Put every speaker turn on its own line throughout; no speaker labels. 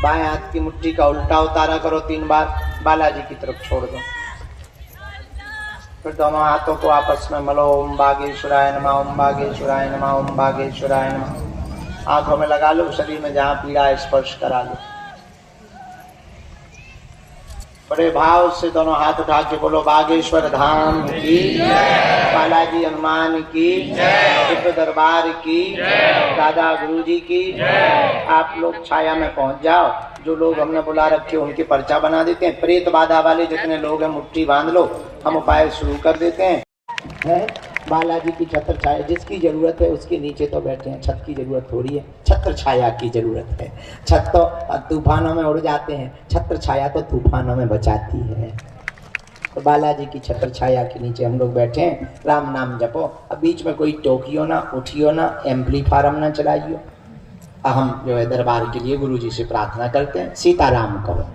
बाएं हाथ की मुट्ठी का उल्टा उतारा करो 3 बार, बालाजी की तरफ छोड़ दो। फिर दोनों हाथों को आपस में मलो। ओम बागेश्वराय नमः, ओम बागेश्वराय नमः, ओम बागेश्वराय नमः। आंखों में लगा लो, शरीर में जहां पीड़ा है स्पर्श करा लो। बड़े भाव से दोनों हाथ उठा के बोलो बागेश्वर धाम की, बालाजी हनुमान की, दिव्य दरबार की, दादा गुरुजी की। आप लोग छाया में पहुंच जाओ। जो लोग हमने बुला रखे उनके पर्चा बना देते हैं। प्रेत बाधा वाले जितने लोग हैं मुट्ठी बांध लो, हम उपाय शुरू कर देते हैं। बालाजी की छत्र छाया, जिसकी जरूरत है उसके नीचे तो बैठे हैं। छत की जरूरत हो रही है, छत्र छाया की जरूरत है। छत तो तूफानों में उड़ जाते हैं, छत्र छाया तो तूफानों में बचाती है। तो बालाजी की छत्र छाया के नीचे हम लोग बैठे हैं, राम नाम जपो। अब बीच में कोई टोकियो ना, उठियो ना, एम्पलीफारम ना चलाइयो। हम जो है दरबार के लिए गुरु जी से प्रार्थना करते हैं, सीताराम करो।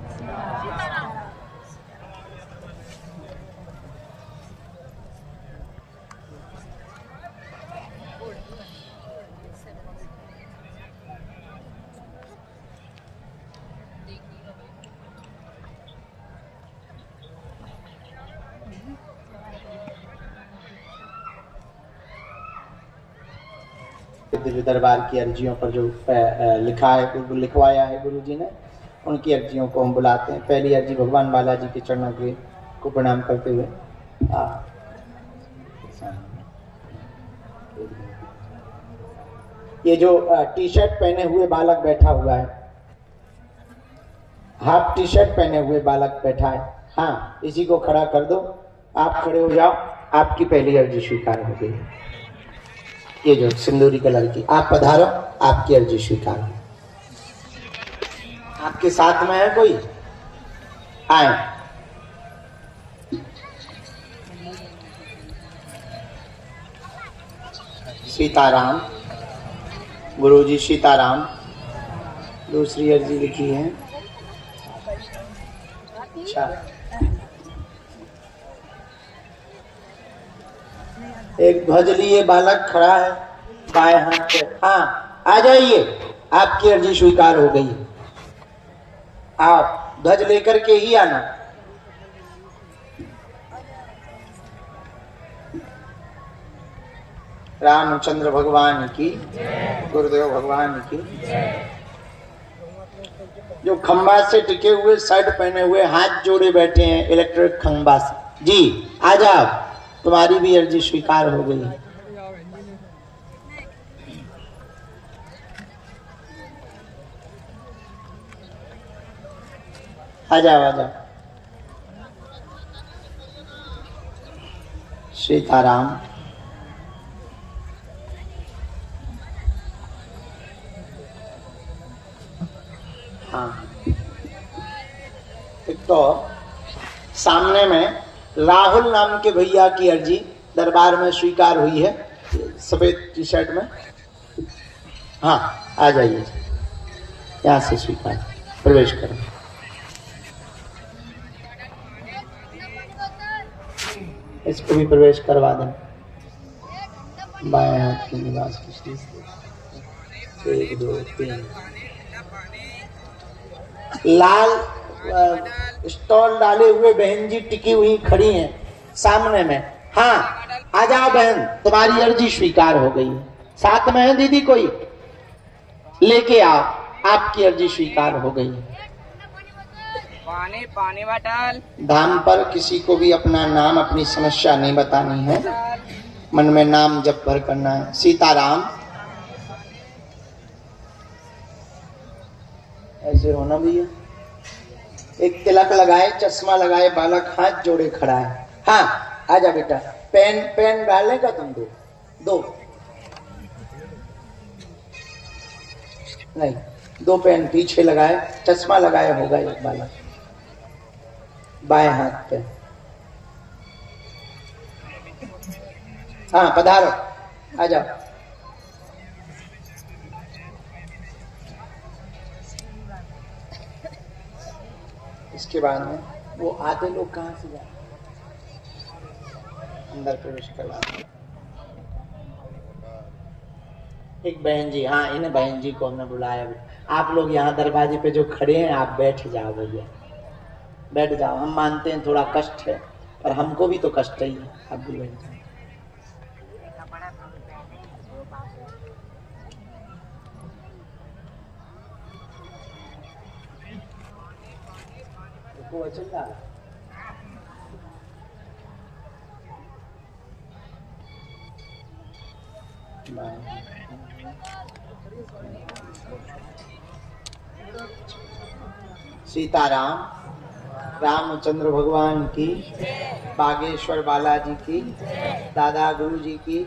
दिव्य दरबार की अर्जियों पर जो लिखा है, लिखवाया है गुरु जी ने, उनकी अर्जियों को हम बुलाते हैं। पहली अर्जी भगवान बालाजी के चरणों के को प्रणाम करते हुए। ये जो टी शर्ट पहने हुए बालक बैठा हुआ है, हाफ टी शर्ट पहने हुए बालक बैठा है, हाँ इसी को खड़ा कर दो। आप खड़े हो जाओ, आपकी पहली अर्जी स्वीकार हो गई। ये जो सिंदूरी कलर की, आप पधारो, आपकी अर्जी स्वीकार। आपके साथ में है कोई? आए। सीताराम। गुरुजी सीताराम। दूसरी अर्जी लिखी है। अच्छा, एक ध्वज लिए बालक खड़ा है बाएं हाथ पे। हाँ आ जाइए, आपकी अर्जी स्वीकार हो गई। आप ध्वज लेकर के ही आना। रामचंद्र भगवान की, गुरुदेव भगवान की। जो खंबा से टिके हुए, शर्ट पहने हुए, हाथ जोड़े बैठे हैं इलेक्ट्रिक खंबा से, जी आ जाओ, तुम्हारी भी अर्जी स्वीकार हो गई। आ जाओ, आ जाओ। सीताराम। हाँ, एक तो सामने में राहुल नाम के भैया की अर्जी दरबार में स्वीकार हुई है, सफेद टी शर्ट में। हाँ आ जाइए, यहाँ से स्वीकार, प्रवेश करो। इसको भी प्रवेश करवा दें। बाएं हाथ की निवास की 1 2 3। लाल स्टॉल डाले हुए बहन जी टिकी हुई खड़ी हैं सामने में। हाँ आ जाओ बहन, तुम्हारी अर्जी स्वीकार हो गई। साथ में है दीदी कोई? लेके आओ, आपकी अर्जी स्वीकार हो गई।
पानी बोतल।
धाम पर किसी को भी अपना नाम, अपनी समस्या नहीं बतानी है, मन में नाम जप भर करना है। सीताराम। ऐसे होना भैया। एक तिलक लगाए, चश्मा लगाए बालक हाथ जोड़े खड़ा है। हाँ आजा बेटा, पेन डालेगा तुम? दो नहीं, 2 पेन पीछे लगाए, चश्मा लगाया होगा एक बालक बाएं हाथ पे। हाँ पधारो, आ जाओ। इसके बाद में वो आधे लोग कहाँ से जाए, अंदर प्रवेश करवा। एक बहन जी, हाँ इन बहन जी को हमने बुलाया। आप लोग यहाँ दरवाजे पे जो खड़े हैं आप बैठ जाओ भैया, बैठ जाओ। हम मानते हैं थोड़ा कष्ट है, पर हमको भी तो कष्ट ही है। आप भी बैठ जाओ। चल रहा है सीताराम, रामचंद्र भगवान की, बागेश्वर बालाजी की, दादा गुरु जी की,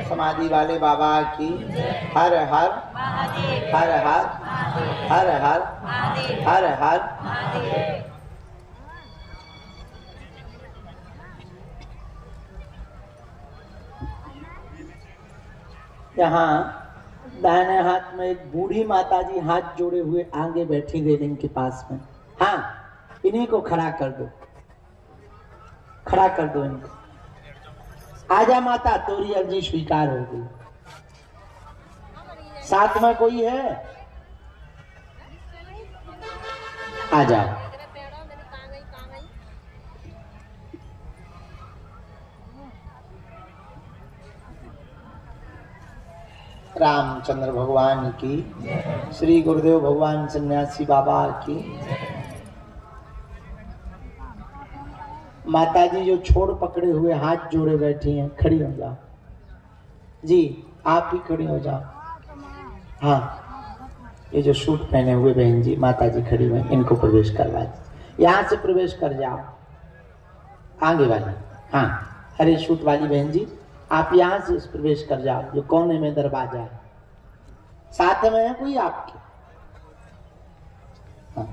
समाधि वाले बाबा की। हर हर हर हर हर हर हर हर। यहाँ दाहिने हाथ में एक बूढ़ी माता जी हाथ जोड़े हुए आगे बैठी रेलिंग के पास में। हाँ, इन्हीं को खड़ा कर दो, खड़ा कर दो इनको। आजा माता, तोरी अर्जी स्वीकार हो गई। साथ में कोई है? आ जाओ। रामचंद्र भगवान की, श्री गुरुदेव भगवान सन्यासी बाबा की। माता जी जो छोड़ पकड़े हुए हाथ जोड़े बैठी हैं, खड़ी हो जाओ जी, आप भी खड़ी हो जाओ। हाँ, ये जो सूट पहने हुए बहन जी, माता जी खड़ी हुई, इनको प्रवेश करवा दीजिए। यहाँ से प्रवेश कर जाओ, आगे वाली। हाँ, हरे सूट वाली बहन जी, आप यहाँ से प्रवेश कर जाओ, जो कोने में दरवाजा है। साथ में है कोई आपके? हाँ,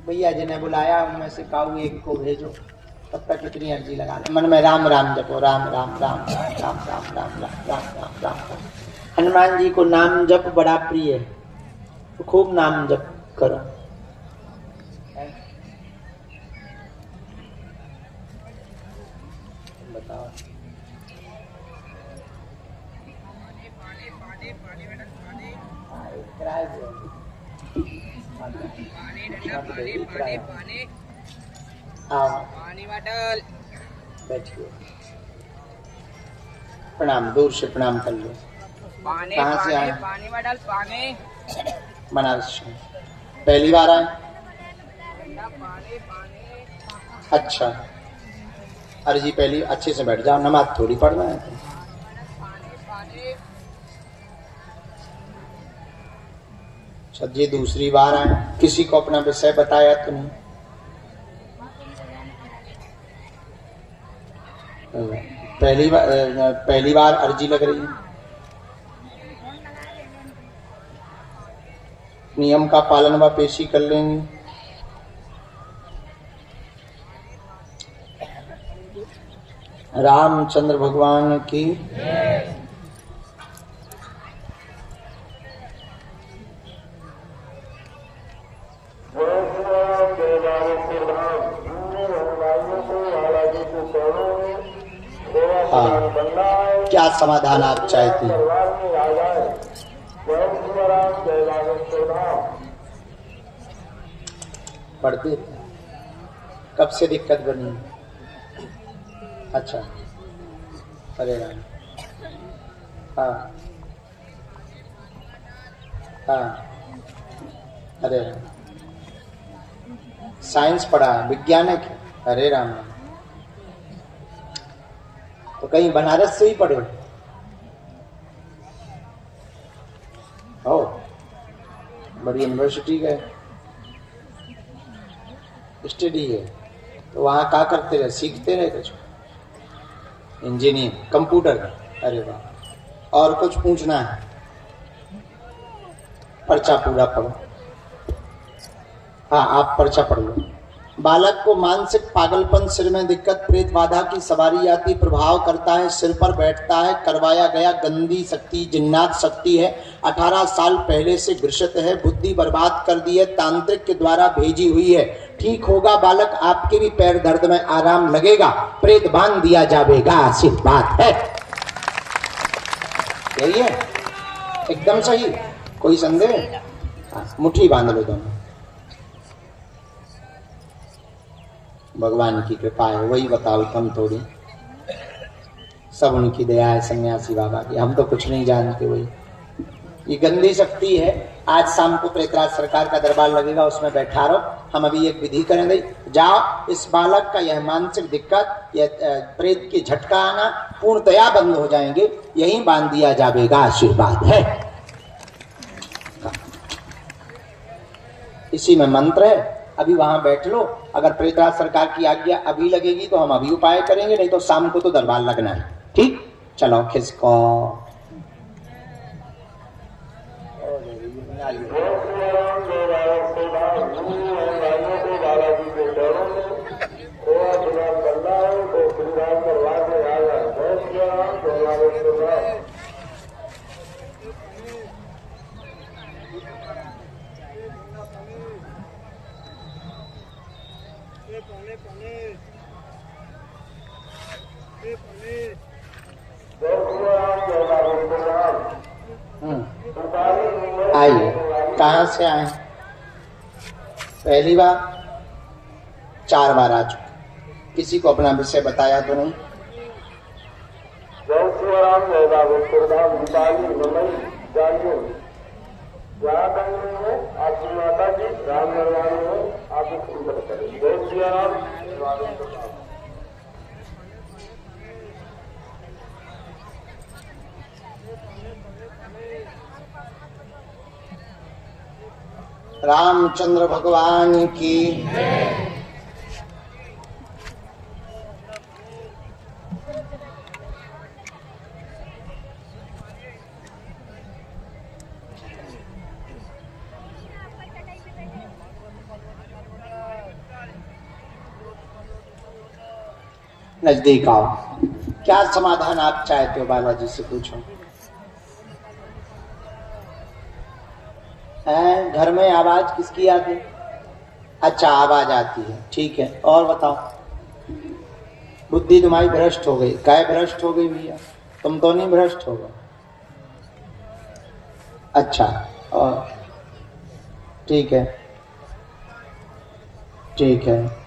भैया जी ने बुलाया, उनमें से काऊ एक को भेजो। तब तक इतनी अर्जी लगा ले, मन में राम राम जपो, राम राम राम राम राम राम राम राम राम राम। हनुमान जी को नाम जप बड़ा प्रिय है, तो खूब नाम जप करो। बताओ। बैठिए, प्रणाम, दूर से प्रणाम कर लो। कहाँ से आए? बनारस से। पहली बार आए? अच्छा, अरे जी पहली, अच्छे से बैठ जाओ, नमाज थोड़ी पढ़ना है। जी दूसरी बार आए, किसी को अपना विषय बताया तो नहीं? पहली बार अर्जी लग रही है। नियम का पालन व पेशी कर लेंगे। रामचंद्र भगवान की। हाँ, क्या समाधान आप चाहती हैं? पढ़ते कब से दिक्कत बनी? अच्छा, अरे राम। हाँ हाँ, अरे राम। साइंस पढ़ा, विज्ञानिक, अरे राम। तो कहीं बनारस से ही पढ़े हो? बड़ी यूनिवर्सिटी गए, स्टडी है, तो वहाँ क्या करते रहे? सीखते रहे कुछ? इंजीनियर, कंप्यूटर का, अरे वाह। और कुछ पूछना है? पर्चा पूरा पढ़ो। हाँ, आप पर्चा पढ़ लो। बालक को मानसिक पागलपन, सिर में दिक्कत, प्रेत बाधा की सवारी आती, प्रभाव करता है, सिर पर बैठता है, करवाया गया, गंदी शक्ति, जिन्नात शक्ति है, 18 साल पहले से ग्रसित है, बुद्धि बर्बाद कर दी है, तांत्रिक के द्वारा भेजी हुई है। ठीक होगा बालक, आपके भी पैर दर्द में आराम लगेगा, प्रेत बांध दिया जाएगा, सिर्फ बात है। यही है, एकदम सही, कोई संदेह? मुट्ठी बांध लो दोनों। भगवान की कृपा है, वही बताओ तुम थोड़ी, सब उनकी दया है सन्यासी बाबा की, हम तो कुछ नहीं जानते। वही ये गंदी शक्ति है। आज शाम को प्रेतराज सरकार का दरबार लगेगा, उसमें बैठा रहो। हम अभी एक विधि करेंगे। जाओ, इस बालक का यह मानसिक दिक्कत, यह प्रेत की झटका आना पूर्णतया बंद हो जाएंगे, यही बांध दिया जाएगा। आशीर्वाद है, इसी में मंत्र है। अभी वहां बैठ लो। अगर प्रेतराज सरकार की आज्ञा अभी लगेगी तो हम अभी उपाय करेंगे, नहीं तो शाम को तो दरबार लगना है। ठीक, चलो खिसको। आइए, कहाँ से आए? पहली बार? 4 बार आ चुके। किसी को अपना विषय बताया तो नहीं? आपकी माता जी राम निर्वाण हो, आप रामचंद्र भगवान की। नजदीक आओ। क्या समाधान आप चाहते हो? बालाजी से पूछो। घर में आवाज किसकी आती? अच्छा, आवाज आती है, ठीक है। और बताओ। बुद्धि तुम्हारी भ्रष्ट हो गई। काय भ्रष्ट हो गई भैया? तुम तो नहीं भ्रष्ट हो गए। अच्छा, और ठीक है, ठीक है।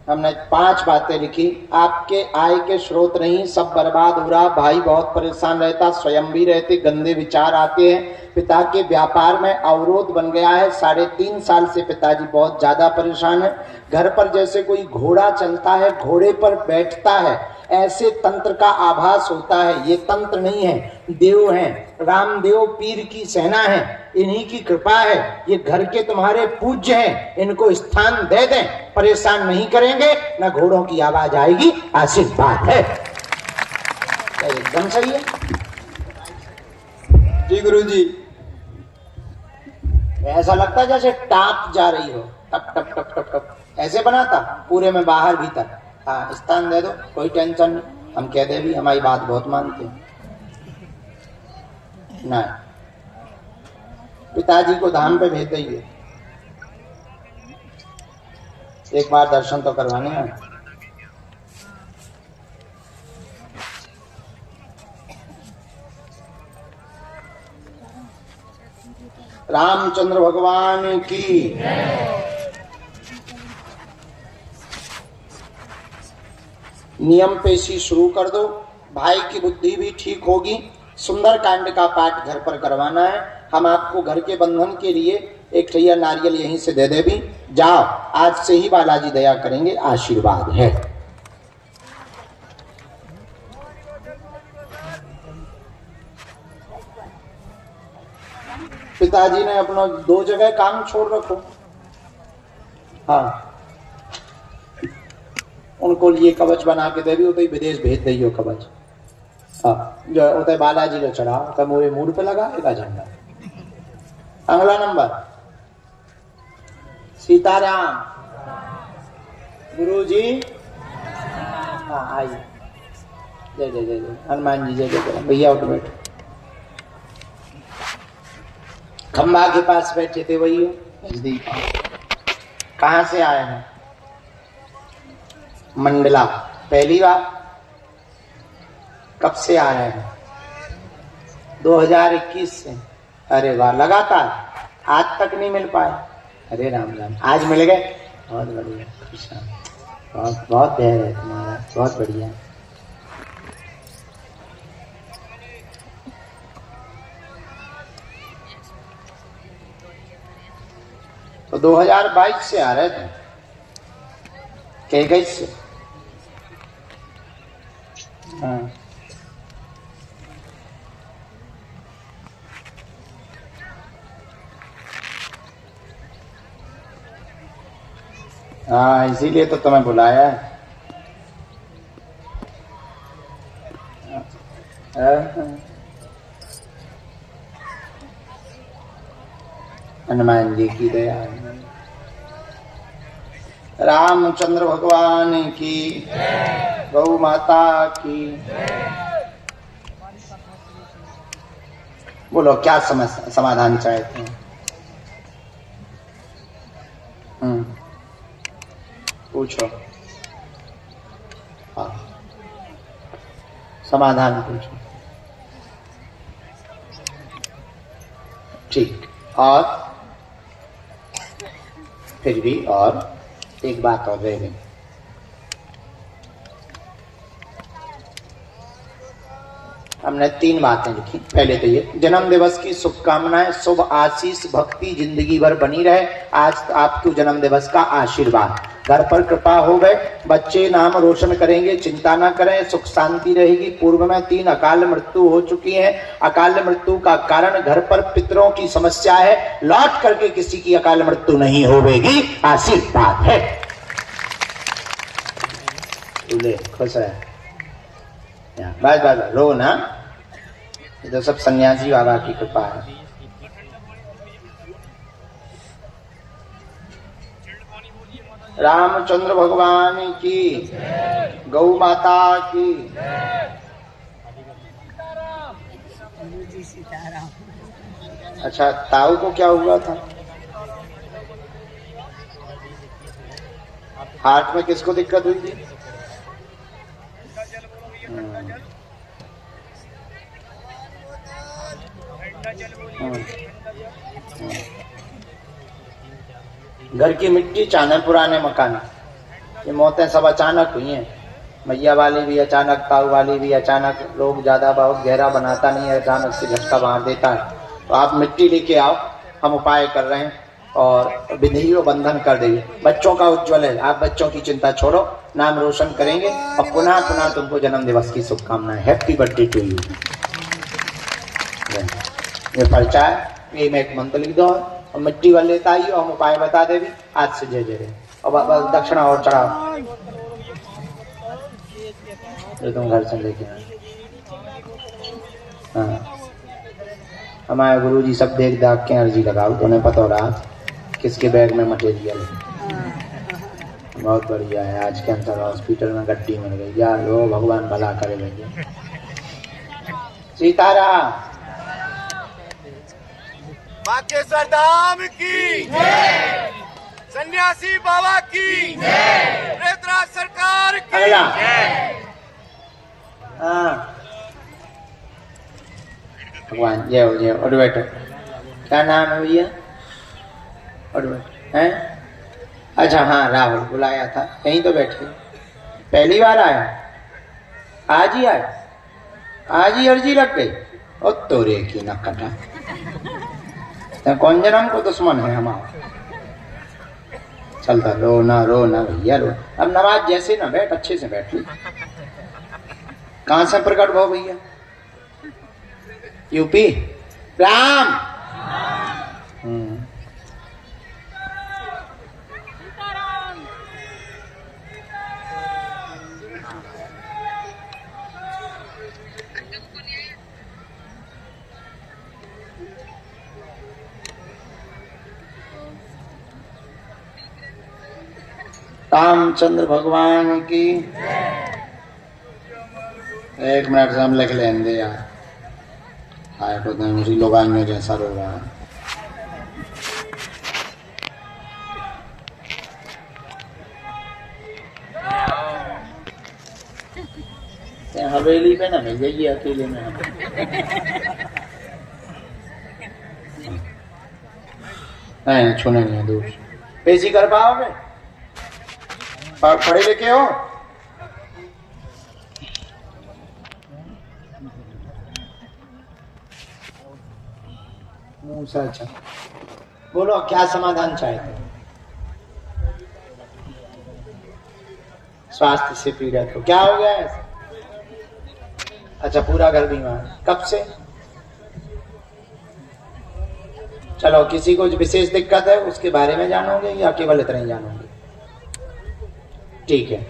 हमने 5 बातें लिखी। आपके आय के स्रोत नहीं, सब बर्बाद हो रहा, भाई बहुत परेशान रहता, स्वयं भी रहते, गंदे विचार आते हैं, पिता के व्यापार में अवरोध बन गया है। 3.5 साल से पिताजी बहुत ज्यादा परेशान है। घर पर जैसे कोई घोड़ा चलता है, घोड़े पर बैठता है, ऐसे तंत्र का आभास होता है। ये तंत्र नहीं है, देव हैं, रामदेव पीर की सेना है, इन्हीं की कृपा है। ये घर के तुम्हारे पूज्य हैं, इनको स्थान दे दें, परेशान नहीं करेंगे, न घोड़ों की आवाज आएगी। आशीर्वाद है, एकदम सही है जी गुरु जी। ऐसा लगता है जैसे टाप जा रही हो, टप टप टप टप टप, ऐसे बनाता पूरे में बाहर भीतर। हाँ, स्थान दे दो, कोई टेंशन नहीं। हम कहते भी हमारी बात बहुत मानते हैं। नहीं, पिताजी को धाम पे भेज देंगे, एक बार दर्शन तो करवाने हैं। रामचंद्र भगवान की। नियम पेशी शुरू कर दो, भाई की बुद्धि भी ठीक होगी। सुंदर कांड का पाठ घर पर करवाना है। हम आपको घर के बंधन के लिए एक ठैया नारियल यहीं से दे दे भी। जाओ, आज से ही बालाजी दया करेंगे। आशीर्वाद है। पिताजी ने अपना 2 जगह काम छोड़ रखो। हाँ, उनको लिए कवच बना के दे भी, उतई विदेश भेज दियो कवच। हाँ, जो उतई बालाजी ने चढ़ा, तब मोरे मूड पे लगा एक झंडा। अगला नंबर सीताराम गुरु जी। हाँ, आइए। जय जय जय जय हनुमान जी, जय जय। भैया उठ बैठो। खंबा के पास बैठे थे वही हो, नजदीक। कहाँ से आए हैं? मंडला। पहली बार? कब से आ रहे हैं? 2021 से। अरे वाह, लगातार आज तक नहीं मिल पाए। अरे राम राम, आज मिल गए, बहुत बढ़िया, बहुत बहुत धैर्य है तुम्हारा, बहुत बढ़िया। तो 2022 से आ रहे थे के 21 से। हाँ हाँ, इसीलिए तो तुम्हें बुलाया है। हनुमान जी की दया, रामचंद्र भगवान की, गौ माता की। बोलो क्या समस्या समाधान चाहते हैं? पूछो। हाँ, समाधान पूछो। ठीक, और फिर भी और एक बात और रह गई। हमने 3 बातें लिखी। पहले तो ये जन्म दिवस की शुभकामनाएं, शुभ आशीष, भक्ति जिंदगी भर बनी रहे। आज आपको जन्म दिवस का आशीर्वाद, घर पर कृपा हो गए, बच्चे नाम रोशन करेंगे, चिंता ना करें, सुख शांति रहेगी। पूर्व में 3 अकाल मृत्यु हो चुकी है। अकाल मृत्यु का कारण घर पर पितरों की समस्या है, लौट करके किसी की अकाल मृत्यु नहीं होगी, आशीर्वाद है। खुश है, बस बस रो ना, ये तो सब सन्यासी बाबा की कृपा है। रामचंद्र भगवान की, गौ माता की। अच्छा, ताऊ को क्या हुआ था? हार्ट में किसको दिक्कत हुई थी? घर की मिट्टी चाने, पुराने मकान, ये मौतें सब अचानक हुई हैं। मैया वाली भी अचानक, ताऊ वाली भी अचानक। लोग ज्यादा बहुत गहरा बनाता नहीं है, अचानक से झटका मार देता है। तो आप मिट्टी लेके आओ, हम उपाय कर रहे हैं और विधि बंधन कर देंगे। बच्चों का उज्जवल है, आप बच्चों की चिंता छोड़ो, नाम रोशन करेंगे और पुनः पुनः तुमको जन्म दिवस की शुभकामनाएं। Happy birthday to you. ये पर्चा है, ये में एक मंत्र लिख दो और मिट्टी वाले लेता आई और हम उपाय बता दे भी। आज से जय जय और दक्षिणा और चढ़ाओ, तो तुम घर से लेके आए। हाँ, हमारे गुरुजी सब देख दाख के अर्जी लगाओ, तो उन्हें पता हो रहा किसके बैग में मटेरियल है। बहुत बढ़िया है। आज कैंसर हॉस्पिटल में गड्डी मिल गई यार, लो भगवान भला करे भैया। सीताराम।
बागेश्वर धाम की जय, सन्यासी बाबा की जय, प्रेतराज सरकार की जय।
भगवान जय हो, जय हो। और बैठो, क्या नाम है भैया? और बैठो हैं? अच्छा हाँ, राहुल बुलाया था, यहीं तो बैठे। पहली बार आया? आज ही आया? आज ही अर्जी लग गई? ओ तोरे की नकटा, कौन जन्म को दुश्मन है हमारा? चलता रो ना भैया रो। अब नमाज जैसे ना बैठ, अच्छे से बैठ ली। कहां से प्रकट भाव भैया? यूपी। राम। रामचंद्र भगवान की। 1 मिनट से हम लिख लेंगे यार, आए तो मुझे लोग आएंगे जैसा रो रहा है। हवेली पे ना मिल जाइए, अकेले में। नहीं छूने नहीं है दूर। पेशी कर पाओगे? पढ़े लिखे हो? अच्छा, बोलो क्या समाधान चाहते हो? स्वास्थ्य से पीड़ित हो, क्या हो गया है? अच्छा, पूरा घर बीमार, कब से? चलो, किसी को विशेष दिक्कत है उसके बारे में जानोगे या केवल इतना ही जानोगे? ठीक है,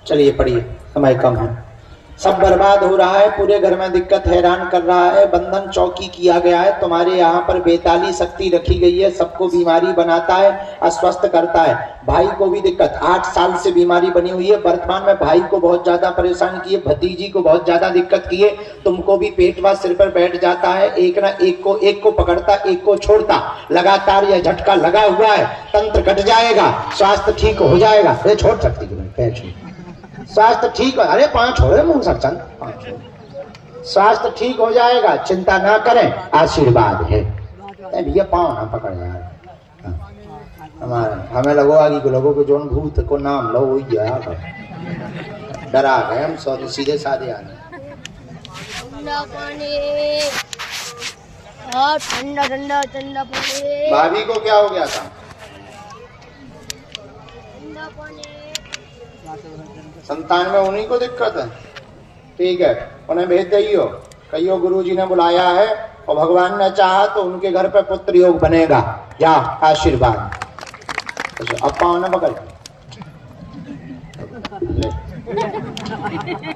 चलिए पढ़िए, समय कम है। सब बर्बाद हो रहा है, पूरे घर में दिक्कत हैरान कर रहा है, बंधन चौकी किया गया है, तुम्हारे यहाँ पर बेताली शक्ति रखी गई है, सबको बीमारी बनाता है, अस्वस्थ करता है। भाई को भी दिक्कत, 8 साल से बीमारी बनी हुई है, वर्तमान में भाई को बहुत ज्यादा परेशान किए, भतीजी को बहुत ज्यादा दिक्कत किए, तुमको भी पेट व सिर पर बैठ जाता है, एक ना एक को पकड़ता, एक को छोड़ता, लगातार यह झटका लगा हुआ है। तंत्र कट जाएगा, स्वास्थ्य ठीक हो जाएगा। छोड़ सकती है, स्वास्थ्य ठीक हो, अरे 5 छोड़े मुंह सचन, 5 छोड़े, स्वास्थ्य ठीक हो जाएगा, चिंता ना करें, आशीर्वाद है। भैया पाँव ना पकड़ यार, हमें लगोगा कि लोगों के जोन भूत को नाम लो वही गया, डरा गए हम, सौ सीधे साधे आने।
ठंडा पानी, ठंडा ठंडा ठंडा पानी।
भाभी को क्या हो गया था?
ठंडा पानी।
संतान में उन्हीं को दिक्कत है, ठीक है, उन्हें भेज दियो, कहियो गुरुजी ने बुलाया है और भगवान ने चाहा तो उनके घर पे पुत्र योग बनेगा, जा आशीर्वाद। अब पाँव न पकड़,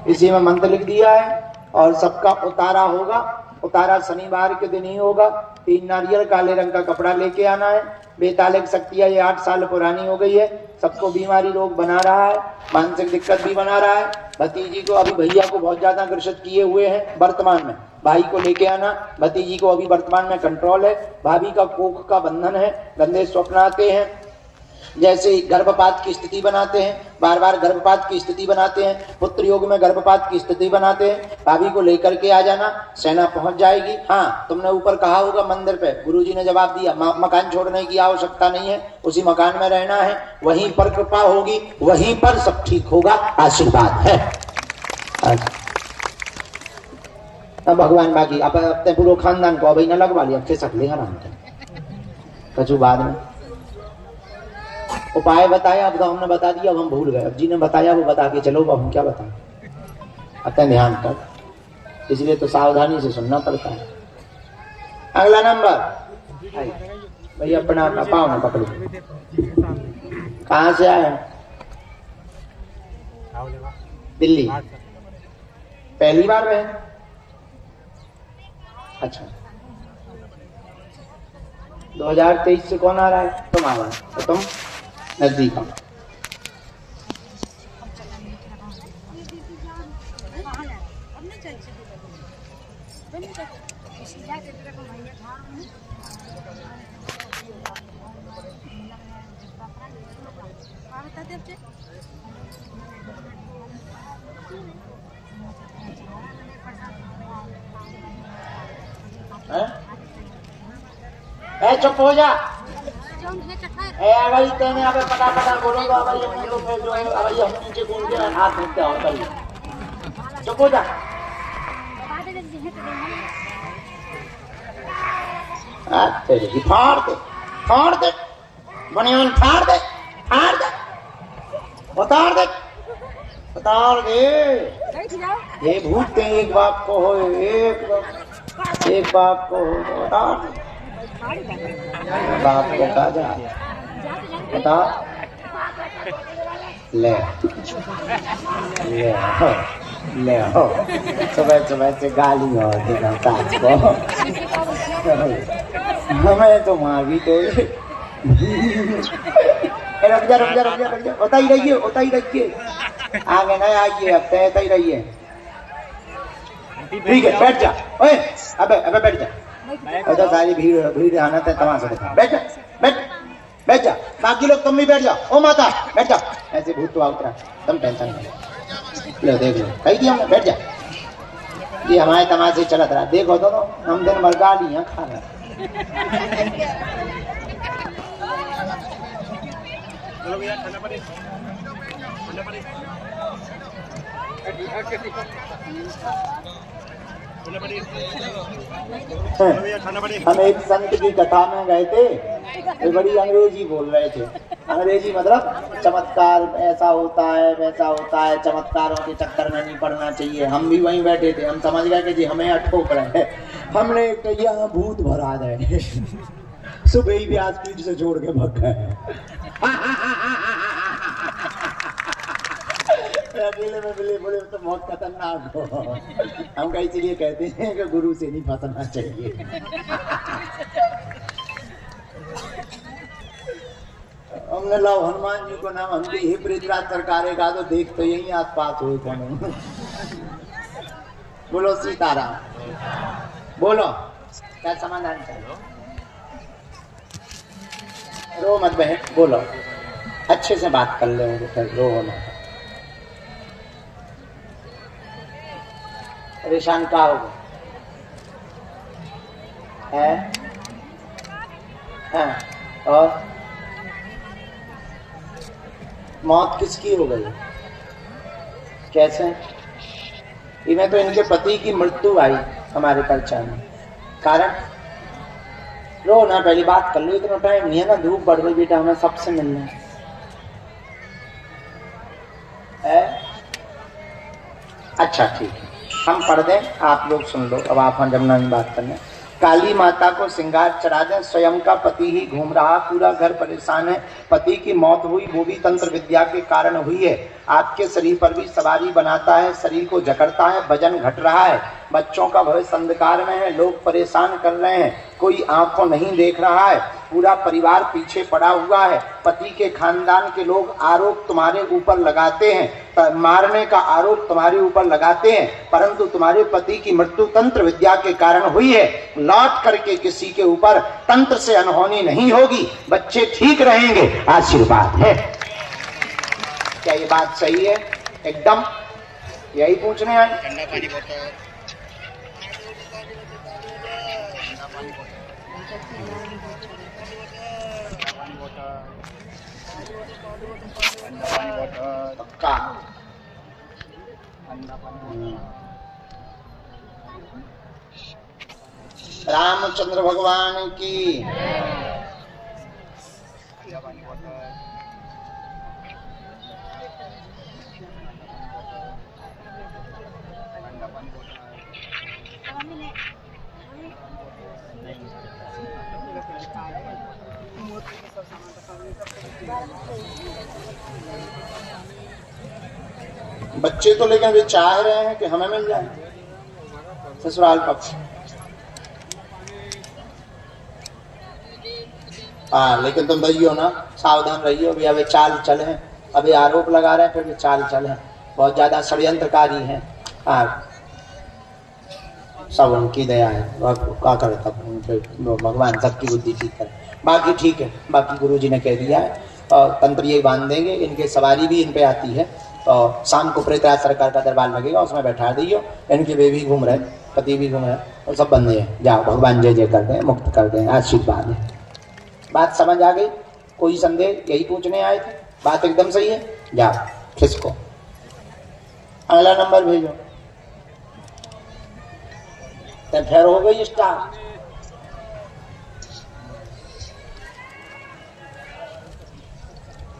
इसी में मंत्र लिख दिया है और सबका उतारा होगा। उतारा शनिवार के दिन ही होगा। 3 नारियल काले रंग का कपड़ा लेके आना है। बेतालिक शक्तियाँ ये 8 साल पुरानी हो गई है, सबको बीमारी रोग बना रहा है, मानसिक दिक्कत भी बना रहा है। भतीजी को अभी भैया को बहुत ज्यादा ग्रसित किए हुए हैं वर्तमान में, भाई को लेके आना। भतीजी को अभी वर्तमान में कंट्रोल है। भाभी का कोख का बंधन है, गंदे स्वप्न आते हैं, जैसे गर्भपात की स्थिति बनाते हैं, बार बार गर्भपात की स्थिति बनाते हैं, पुत्र योग में गर्भपात की स्थिति बनाते हैं। भाभी को लेकर के आ जाना, सेना पहुंच जाएगी। हाँ, तुमने ऊपर कहा होगा मंदिर पे, गुरुजी ने जवाब दिया, मकान छोड़ने की आवश्यकता नहीं है, उसी मकान में रहना है, वहीं पर कृपा होगी, वहीं पर सब ठीक होगा, आशीर्वाद है। अब भगवान बाकी अपने पूरे खानदान को अभी न लगवा लिया, खिसक लेगा नाम कचू बाद में। उपाय बताया, अब तो हमने बता दिया, अब हम भूल गए। अब जी ने बताया वो बता के चलो, अब हम क्या बताएं, अपना ध्यान कर, इसलिए तो सावधानी से सुनना पड़ता है। अगला नंबर भैया, अपना पाँव ना पकड़ो। कहाँ से आए? दिल्ली। पहली बार में? अच्छा, 2023 से कौन आ रहा है? तुम आ रहा है, तो तुम नजदीक हो। चुप हो जा। भाई तेने अबे पटा बोलेगा भाई, अपने लोग जो है भाई हम नीचे कूद के हाथ रखते हैं, और चुप हो जा। तेरे फाड़ दे बनियान, फाड़ दे उतार दे। ये भूत एक बाप को हो, एक बाप को हो, उतार दे। बाप को कहा जा, बता ले हो, सुबह से गाली होती ना सास को, हमें तो मार भी तो। रुक जा, होता ही रहिए, आगे ना आइए, अब तय ही रहिए, ठीक है? बैठ जा, ओए अबे बैठ जा। तो सारी भीड़ आना था, तमाशा देखा। बैठ जा, बाकी लोग तुम भी बैठ जाओ। ओ माता बैठ जा, ऐसे भूत तो उतरा, तुम टेंशन नहीं लो, देख लो, कही दिया हमने, बैठ जा। ये हमारे तमाशे चलत रहा, देखो दोनों हम दिन भर गालियां खा रहे।
चलो भैया खाना पड़े खाना पड़े
हम एक संत की कथा में गए थे, वे बड़ी अंग्रेजी बोल रहे थे। अंग्रेजी मतलब चमत्कार ऐसा होता है वैसा होता है, चमत्कारों के चक्कर में नहीं पड़ना चाहिए। हम भी वहीं बैठे थे, हम समझ गए कि जी हमें अठोक रहे हैं। हमने कहिया भूत भरा गए, सुबह ही व्यासपीठ से जोड़ के भग गए। अकेले में बोले बोले तो बहुत खतरनाक हो। हम कहीं इसलिए कहते हैं कि गुरु से नहीं फंसना चाहिए। हमने लाओ हनुमान जी को नाम, हम भी पृथ्वीराज सरकार का तो देख तो यही आस पास हुए कौन। बोलो सीताराम, बोलो क्या समाधान चाहिए। रो मत बहन, बोलो अच्छे से बात कर ले, रो होना। परेशान का होगा है? और मौत किसकी हो गई? कैसे? इन्हें तो इनके पति की मृत्यु आई हमारे परिचय में। कारण रो ना, पहली बात कर लो, इतना टाइम नहीं है ना, धूप बढ़ गई बेटा, हमें सबसे मिलना है। अच्छा ठीक है, हम पढ़ दें, आप लोग सुन लो। अब आप जमुना में बात करने। काली माता को श्रृंगार चढ़ा दें, स्वयं का पति ही घूम रहा, पूरा घर परेशान है। पति की मौत हुई, वो भी तंत्र विद्या के कारण हुई है। आपके शरीर पर भी सवारी बनाता है, शरीर को जकड़ता है, वजन घट रहा है। बच्चों का भविष्य अंधकार में है, लोग परेशान कर रहे हैं, कोई आंखों नहीं देख रहा है, पूरा परिवार पीछे पड़ा हुआ है। पति के खानदान के लोग आरोप तुम्हारे ऊपर लगाते हैं, मारने का आरोप तुम्हारे ऊपर लगाते हैं, परंतु तुम्हारे पति की मृत्यु तंत्र विद्या के कारण हुई है। लौट करके किसी के ऊपर तंत्र से अनहोनी नहीं होगी, बच्चे ठीक रहेंगे, आशीर्वाद है। क्या ये बात सही है? एकदम यही पूछने आए। ठंडा पानी बोतल, पक्का रामचंद्र भगवान की। बच्चे तो लेकिन वे चाह रहे हैं कि हमें मिल जाए ससुराल पक्ष। लेकिन तुम रहियो ना, सावधान रहियो भैया, वे चाल चले हैं, अभी आरोप लगा रहे हैं, फिर वे चाल चले हैं, बहुत ज्यादा षड्यंत्रकारी हैं। सब उनकी दया है, क्या करे तब भगवान सबकी बुद्धि ठीक करे। बाकी ठीक है, बाकी गुरुजी ने कह दिया है और तंत्र ये बांध देंगे। इनके सवारी भी इन पे आती है और शाम को पृथ्वीराज सरकार का दरबार लगेगा, उसमें बैठा दियो। इनके वे भी घूम रहे, पति भी घूम रहे और सब बंदे हैं। जाओ भगवान जय जय कर दें, मुक्त कर दें, आशीर्वाद है। बात समझ आ गई? कोई संदेह? यही पूछने आए थे, बात एकदम सही है। जाओ किसको अगला नंबर भेजो, तो फिर हो गई स्टार्ट।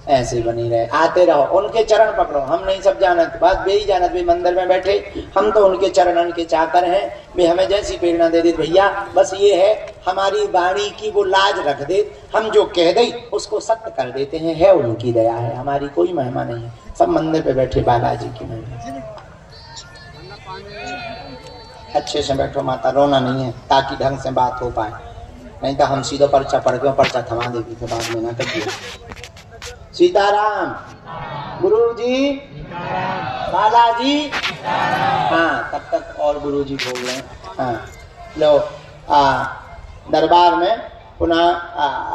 ऐसे बनी रहे, आते रहो, उनके चरण पकड़ो। हम नहीं सब जानत, बात वे ही जानत, वे मंदिर में बैठे, हम तो उनके चरणन के चाकर हैं। वे हमें जैसी प्रेरणा दे दी भैया, बस ये है हमारी वाणी की वो लाज रख दे, हम जो कह दे उसको सत्य कर देते हैं, है उनकी दया है, हमारी कोई महिमा नहीं है। सब मंदिर पे बैठे बालाजी की महिमा। अच्छे से बैठो माता, रोना नहीं है, ताकि ढंग से बात हो पाए, नहीं तो हम सीधा पर्चा पढ़ के पर्चा थमा देगी, तो बात में ना करिए। सीताराम, गुरुजी, बालाजी। हाँ, तब तक और गुरुजी बोल रहे हैं। हाँ, लो दरबार में पुनः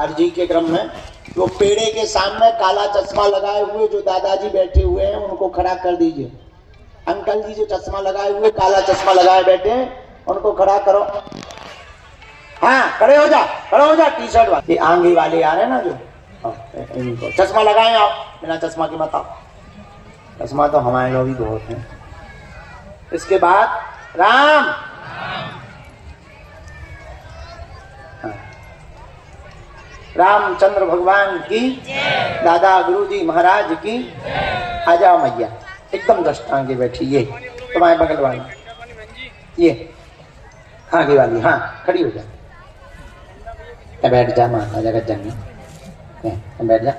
अर्जी के क्रम में वो पेड़े के सामने काला चश्मा लगाए हुए जो दादाजी बैठे हुए हैं उनको खड़ा कर दीजिए। अंकल जी जो चश्मा लगाए हुए, काला चश्मा लगाए बैठे हैं, उनको खड़ा करो। हाँ खड़े हो जा, खड़े हो जा। टी शर्ट वाले, आंगी वाले आ रहे हैं ना जो, इनको चश्मा लगाए आप, बिना चश्मा के बताओ। चश्मा तो हमारे लोग ही बहुत हैं। इसके बाद राम, हाँ। रामचंद्र भगवान की, दादा गुरुजी महाराज की। आ जाओ मैया, एकदम दष्टांग के बैठी, ये तुम्हारे बगल वाली, ये आगे वाली, हाँ खड़ी हो जा। बैठ जा माँ, जगत जाने बैठ जा।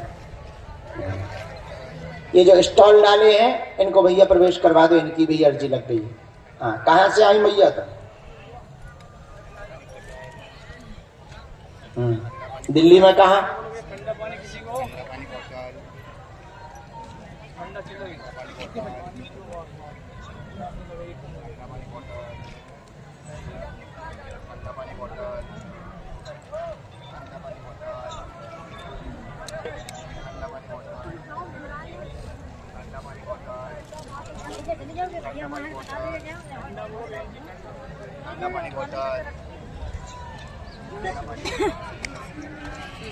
ये जो स्टॉल डाले हैं इनको भैया प्रवेश करवा दो, इनकी भी अर्जी लग गई है। हाँ कहाँ से आई मैया तो? दिल्ली में कहाँ?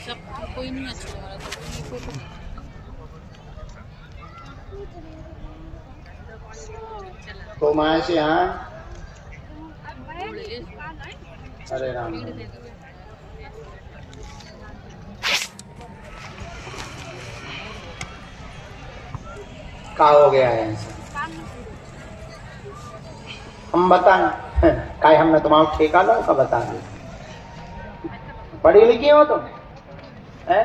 सब कोई नहीं अच्छा लग रहा
तो माँ से हाँ, अरे राम क्या हो गया है ऐसा? हम बताएं काय हमने तुम्हारा ठेका लो का बता दे। पढ़ी लिखी हो तुम है?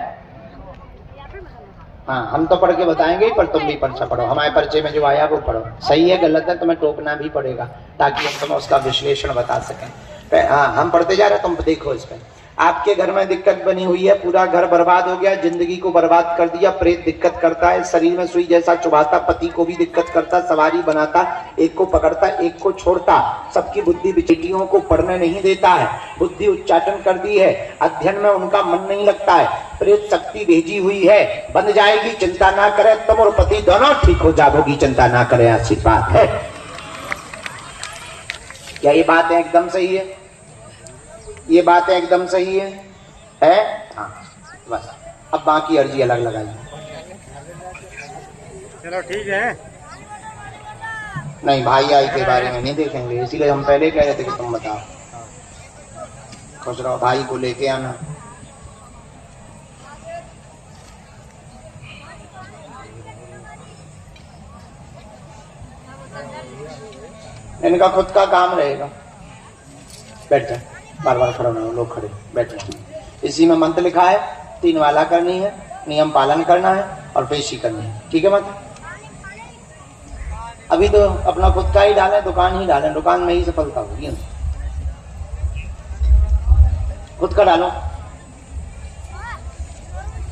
हाँ हम तो पढ़ के बताएंगे, पर तुम भी पर्चा पढ़ो। हमारे पर्चे में जो आया वो पढ़ो, सही है गलत है तुम्हें टोकना भी पड़ेगा, ताकि हम तुम्हें उसका विश्लेषण बता सकें। हाँ हम पढ़ते जा रहे, तुम देखो इस पे। आपके घर में दिक्कत बनी हुई है, पूरा घर बर्बाद हो गया, जिंदगी को बर्बाद कर दिया। प्रेत दिक्कत करता है, शरीर में सुई जैसा चुभाता, पति को भी दिक्कत करता, सवारी बनाता, एक को पकड़ता एक को छोड़ता, सबकी बुद्धि बेटियों को पढ़ने नहीं देता है, बुद्धि उच्चाटन कर दी है, अध्ययन में उनका मन नहीं लगता है। प्रेत शक्ति भेजी हुई है, बन जाएगी, चिंता ना करे। तुम और पति दोनों ठीक हो जाओगी, चिंता ना करे, आशीर्वाद है। क्या ये बात है एकदम सही है? ये बात एकदम सही है? हाँ बस अब बाकी अर्जी अलग लगाइए।
चलो ठीक है।
नहीं भाई आई के बारे में नहीं देखेंगे, इसीलिए हम पहले कह रहे थे कि तुम बताओ। खुश रहो, भाई को लेके आना। इनका खुद का काम रहेगा। बैठ जाए, बार बार खड़ा नहीं, लोग खड़े बैठ जाए। इसी में मंत्र लिखा है, 3 वाला करनी है, नियम पालन करना है और पेशी करनी है, ठीक है? मत अभी तो अपना खुद का ही डालें, दुकान ही डालें, दुकान में ही सफलता होगी। खुद का डालो,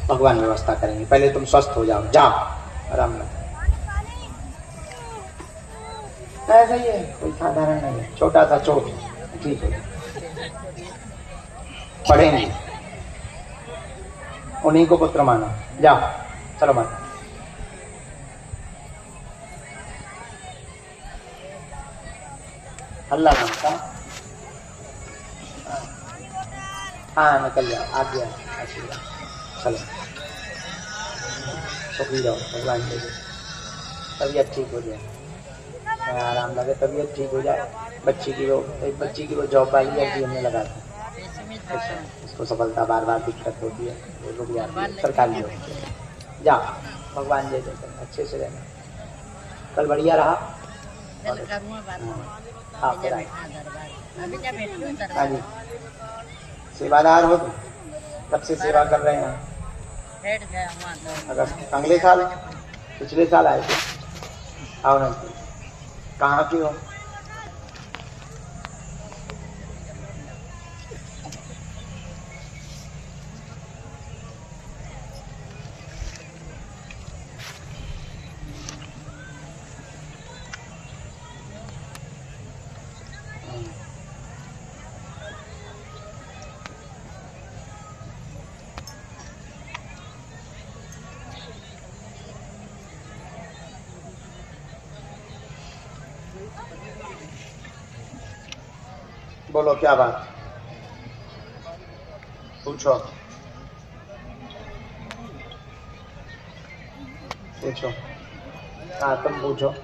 भगवान व्यवस्था करेंगे। पहले तुम स्वस्थ हो जाओ, जाओ आराम से। ऐसा ही है, कोई साधारण नहीं है, छोटा सा चोट ठीक है, पढ़ेंगे, उन्हीं को पुत्र मानो। जाओ चलो माता। अल्लाह नाम का, हाँ निकल जाओ, आ गया आशीर्वाद। चलो सुखी रहो, भगवान दे दे, तबीयत ठीक हो जाए, आराम लगे, तबीयत ठीक हो जाए। बच्ची की वो जॉब वाली है, हमने लगा दी, इसको सफलता बार बार दिक्कत होती है, वो भी आती है, सरकारी जॉब। जाओ भगवान दे देते, अच्छे से रहना। कल बढ़िया रहा। हाँ जी, सेवादार हो तुम, कब से सेवा कर रहे हैं? अगस्त, अगले साल, पिछले साल आए थे। आओ ना, कहाँ की हो? बोलो क्या बात? पूछो पूछो। हाँ तुम पूछो।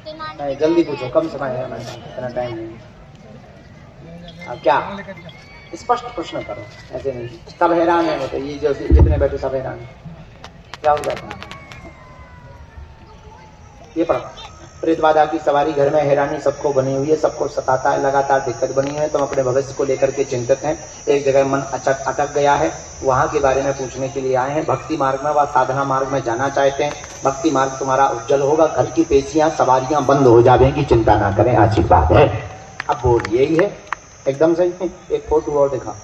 नहीं जल्दी पूछो, कम समय है हमारे पास, इतना टाइम नहीं। अब क्या स्पष्ट प्रश्न करो, ऐसे नहीं सब हैरान है। तो ये जो जितने बैठे सब हैरान है, क्या हो जाता है? ये पढ़ो। प्रेतबाधा की सवारी घर में हैरानी सबको बनी हुई है, सबको सताता है, लगातार दिक्कत बनी है। तुम अपने भविष्य को लेकर के चिंतित हैं। एक जगह मन अटक गया है, वहां के बारे में पूछने के लिए आए हैं। भक्ति मार्ग में व साधना मार्ग में जाना चाहते हैं। भक्ति मार्ग तुम्हारा उज्जवल होगा। घर की पेशियां सवारियां बंद हो जाएंगी, चिंता ना करें, आशीर्वाद है। अब बोल यही है, एकदम सही। एक फोटो और दिखा।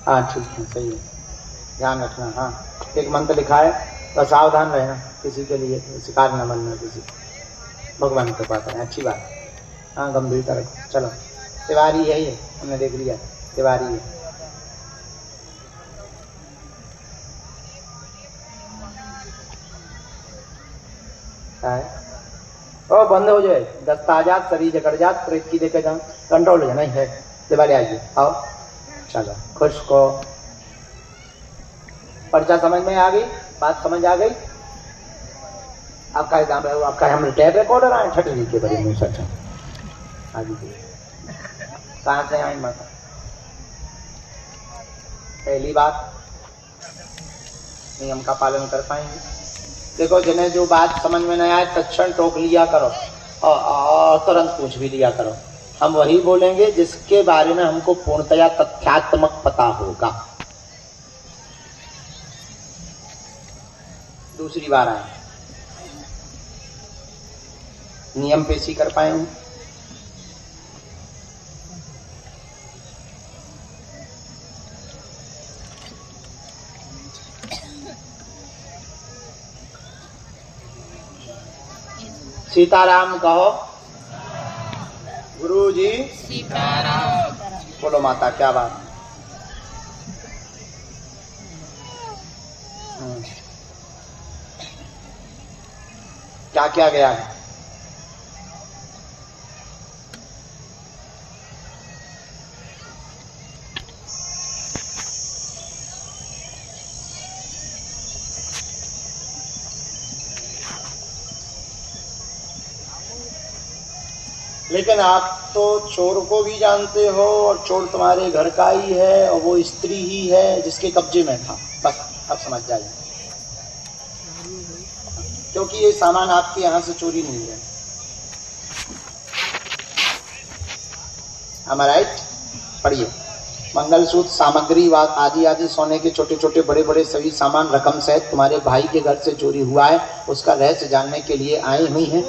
हाँ ठीक है, सही है, ध्यान रखना। हाँ एक मंत्र लिखा है, तो सावधान रहना, किसी के लिए शिकार न बनना, किसी भगवान के पास है, अच्छी बात। हाँ गंभीरता रखो। चलो तिवारी है ये, हमने देख लिया तिवारी है। ओ बंद हो जाए, दस्ताजात शरीर जकड़ जात, प्रेत की देखे जाओ, कंट्रोल हो जाए। नहीं है तिवारी, आइए आओ। चलो खुश को पर्चा समझ में आ गई, बात समझ आ गई। आपका एग्जाम है, आपका हम टैप रिकॉर्डर आए छठी के बड़े में सच आगे कहाँ से आई माता? पहली बात नियम का पालन कर पाएंगे। देखो जिन्हें जो बात समझ में नहीं आए तत्क्षण टोक लिया करो और तुरंत पूछ भी लिया करो। हम वही बोलेंगे जिसके बारे में हमको पूर्णतया तथ्यात्मक पता होगा। दूसरी बार आए, नियम पेशी कर पाएंगे। सीताराम कहो। गुरु जी सीताराम। बोलो माता, क्या बात? क्या क्या गया है? लेकिन आप तो चोर को भी जानते हो और चोर तुम्हारे घर का ही है और वो स्त्री ही है जिसके कब्जे में था। बस अब समझ जाइए, क्योंकि ये सामान आपके यहाँ से चोरी नहीं है। Am I right? पढ़िए। मंगलसूत्र सामग्री आदि आदि सोने के छोटे छोटे बड़े बड़े सभी सामान रकम सहित तुम्हारे भाई के घर से चोरी हुआ है। उसका रहस्य जानने के लिए आई हुई हैं।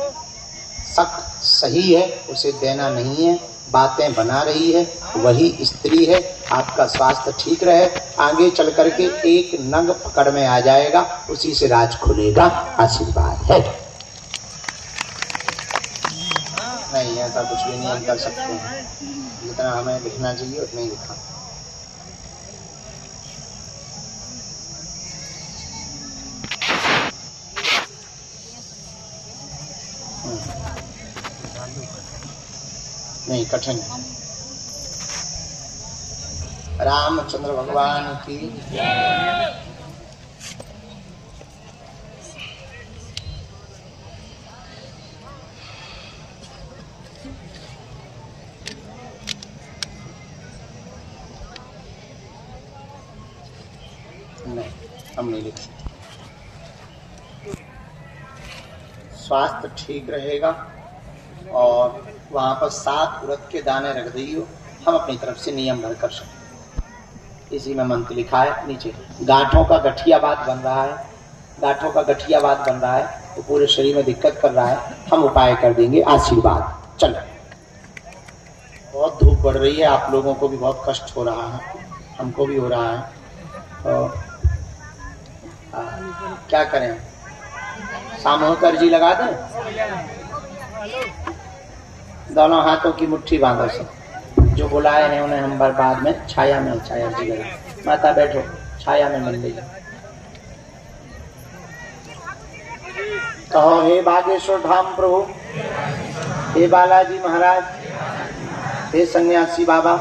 शक सही है, उसे देना नहीं है। बातें बना रही है, वही स्त्री है। आपका स्वास्थ्य ठीक रहे, आगे चल करके एक नग पकड़ में आ जाएगा, उसी से राज खुलेगा। आशीर्वाद है। नहीं ऐसा कुछ भी नहीं हम कर सकते हैं, जितना हमें लिखना चाहिए उतना ही लिखा। नहीं कठिन। रामचंद्र भगवान की नहीं, हम नहीं लिख सकते। स्वास्थ्य ठीक रहेगा और वहाँ पर 7 उड़द के दाने रख दियो। हम अपनी तरफ से नियम भर कर सकते। इसी में मंत्र लिखा है नीचे। गांठों का गठियावात बन रहा है, गांठों का गठियावात बन रहा है, तो पूरे शरीर में दिक्कत कर रहा है। हम उपाय कर देंगे। आशीर्वाद। चलो, बहुत धूप बढ़ रही है, आप लोगों को भी बहुत कष्ट हो रहा है, हमको भी हो रहा है। तो क्या करें, सामूहिक अर्जी लगा दें? दोनों हाथों की मुट्ठी बांधो सब। जो बुलाए हैं उन्हें हम बाद में छाया में छाया जी लगा। माता बैठो, छाया में मिल लीजिए। कहो हे बागेश्वर धाम प्रभु, हे बालाजी महाराज, हे सन्यासी बाबा,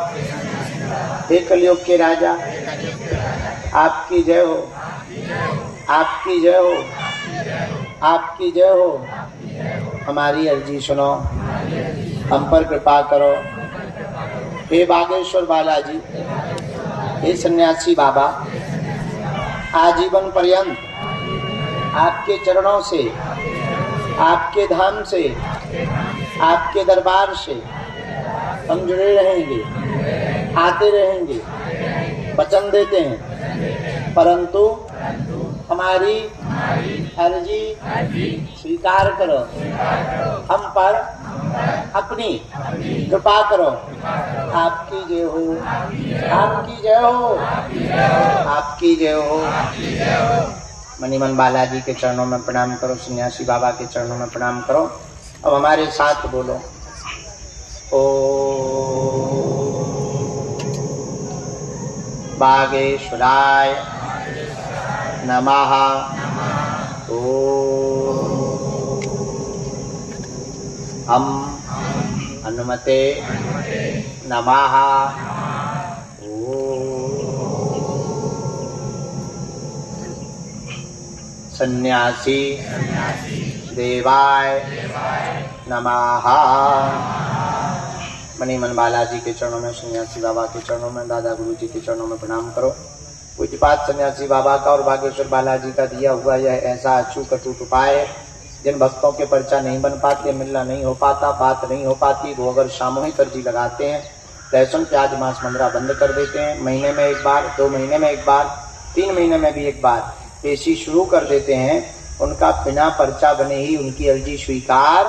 हे कलयुग के राजा, आपकी जय हो, आपकी जय हो, आपकी जय हो। हमारी अर्जी सुनो, हम पर कृपा करो। हे बागेश्वर बालाजी, हे सन्यासी बाबा, आजीवन पर्यंत आपके चरणों से, आपके धाम से, आपके दरबार से हम जुड़े रहेंगे, आते रहेंगे, वचन देते हैं। परंतु हमारी अर्जी स्वीकार करो, हम पर अपनी कृपा करो। आपकी जय हो, आपकी जय हो, आपकी जय हो। मणिमन बालाजी के चरणों में प्रणाम करो, सन्यासी बाबा के चरणों में प्रणाम करो। अब हमारे साथ बोलो, ओ बागेश्वराय नमः। हम हनुमते नमः। सन्यासी देवाय नमः। मणिमन बालाजी के चरणों में, सन्यासी बाबा के चरणों में, दादा गुरु जी के चरणों में प्रणाम करो। पूज्यपात सन्यासी बाबा का और बागेश्वर बालाजी का दिया हुआ यह ऐसा अछूत अटूट उपाय है, जिन भक्तों के पर्चा नहीं बन पाते, मिलना नहीं हो पाता, बात नहीं हो पाती, वो अगर सामूहिक अर्जी लगाते हैं, लहसुन प्याज मांस मंदरा बंद कर देते हैं, महीने में एक बार, 2 महीने में एक बार, 3 महीने में भी एक बार पेशी शुरू कर देते हैं, उनका बिना पर्चा बने ही उनकी अर्जी स्वीकार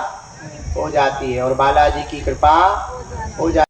हो जाती है और बालाजी की कृपा हो जाती है।